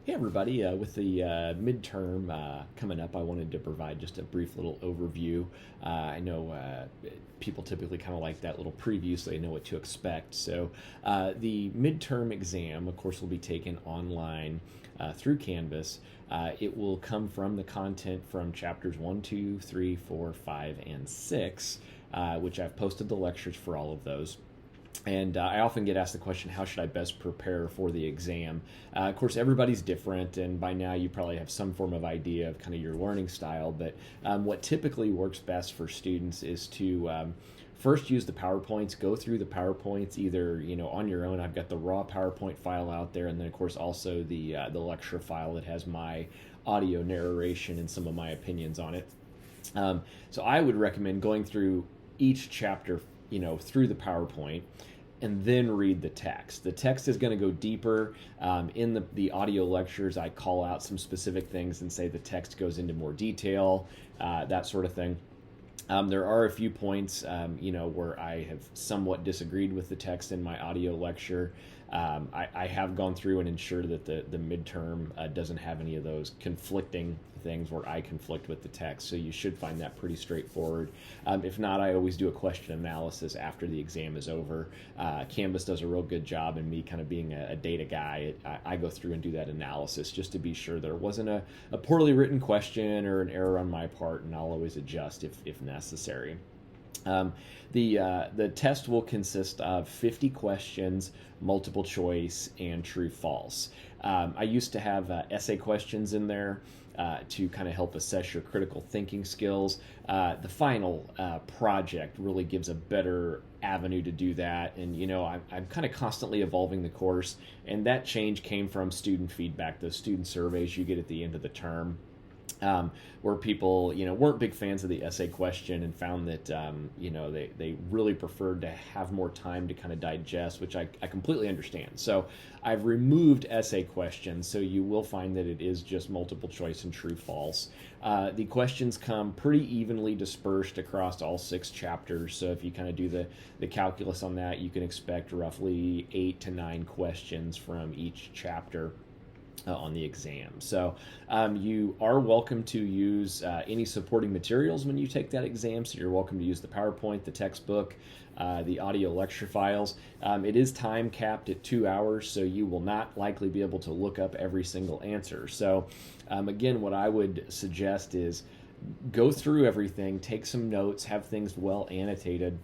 Hey everybody, with the midterm coming up, I wanted to provide just a brief little overview. I know people typically kind of like that little preview so they know what to expect. So the midterm exam, of course, will be taken online through Canvas. It will come from the content from chapters 1, 2, 3, 4, 5, and 6, which I've posted the lectures for all of those. And I often get asked the question, how should I best prepare for the exam? Of course, everybody's different, and by now you probably have some form of idea of kind of your learning style. But what typically works best for students is to first use the PowerPoints, go through the PowerPoints either on your own. I've got the raw PowerPoint file out there, and then of course also the lecture file that has my audio narration and some of my opinions on it. So I would recommend going through each chapter through the PowerPoint and then read the text. The text is going to go deeper. In the audio lectures, I call out some specific things and say the text goes into more detail, that sort of thing. There are a few points, where I have somewhat disagreed with the text in my audio lecture. I have gone through and ensured that the midterm doesn't have any of those conflicting things where I conflict with the text, so you should find that pretty straightforward. If not, I always do a question analysis after the exam is over. Canvas does a real good job, and me kind of being a data guy, I go through and do that analysis just to be sure there wasn't a poorly written question or an error on my part, and I'll always adjust if necessary. The test will consist of 50 questions, multiple choice, and true false. I used to have essay questions in there to kind of help assess your critical thinking skills. The final project really gives a better avenue to do that, and I'm kind of constantly evolving the course, and that change came from student feedback, those student surveys you get at the end of the term. Where people, weren't big fans of the essay question and found that, they really preferred to have more time to kind of digest, which I completely understand. So I've removed essay questions, so you will find that it is just multiple choice and true false. The questions come pretty evenly dispersed across all 6 chapters, so if you kind of do the calculus on that, you can expect roughly 8 to 9 questions from each chapter on the exam. So you are welcome to use any supporting materials when you take that exam. So you're welcome to use the PowerPoint, the textbook, the audio lecture files. It is time capped at 2 hours, so you will not likely be able to look up every single answer. So again, what I would suggest is go through everything, take some notes, have things well annotated,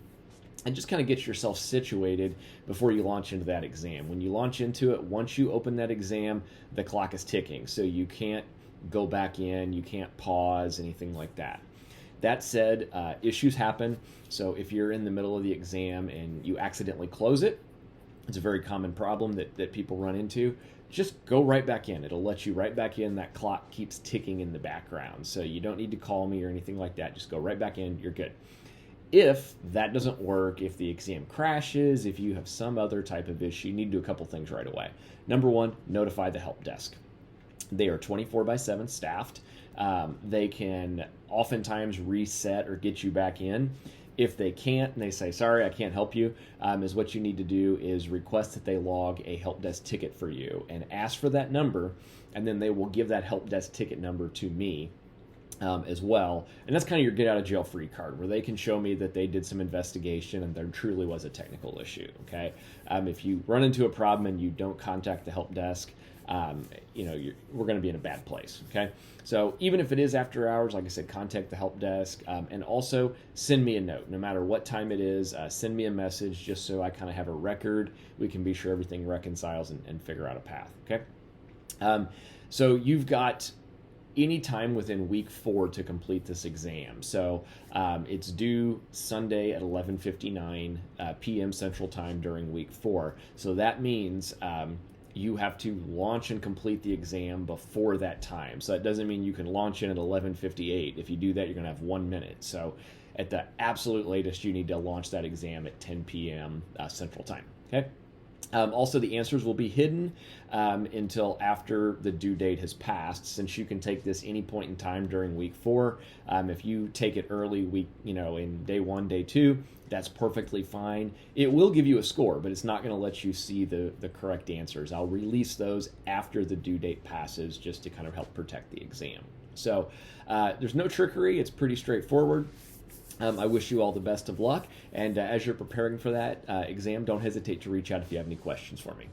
and just kind of get yourself situated before you launch into that exam. When you launch into it, once you open that exam, the clock is ticking, so you can't go back in, you can't pause, anything like that. That said, issues happen, so if you're in the middle of the exam and you accidentally close it, it's a very common problem that people run into. Just go right back in. It'll let you right back in. That clock keeps ticking in the background, so you don't need to call me or anything like that. Just go right back in, you're good. If that doesn't work, if the exam crashes, if you have some other type of issue, you need to do a couple things right away. Number one, notify the help desk. They are 24/7 staffed. They can oftentimes reset or get you back in. If they can't and they say, sorry, I can't help you, is what you need to do is request that they log a help desk ticket for you and ask for that number, and then they will give that help desk ticket number to me. As well, and that's kind of your get out of jail free card, where they can show me that they did some investigation and there truly was a technical issue. Okay, if you run into a problem and you don't contact the help desk, we're going to be in a bad place. Okay, so even if it is after hours, like I said, contact the help desk, and also send me a note. No matter what time it is, send me a message just so I kind of have a record. We can be sure everything reconciles and figure out a path. Okay, so you've got any time within week 4 to complete this exam. So it's due Sunday at 11:59 p.m. Central Time during week 4. So that means you have to launch and complete the exam before that time. So that doesn't mean you can launch in at 11:58. If you do that, you're going to have 1 minute. So at the absolute latest, you need to launch that exam at 10 p.m. Central Time. Okay. Also, the answers will be hidden until after the due date has passed, since you can take this any point in time during week 4. If you take it early, in day 1, day 2, that's perfectly fine. It will give you a score, but it's not going to let you see the correct answers. I'll release those after the due date passes, just to kind of help protect the exam. So there's no trickery. It's pretty straightforward. I wish you all the best of luck, and as you're preparing for that exam, don't hesitate to reach out if you have any questions for me.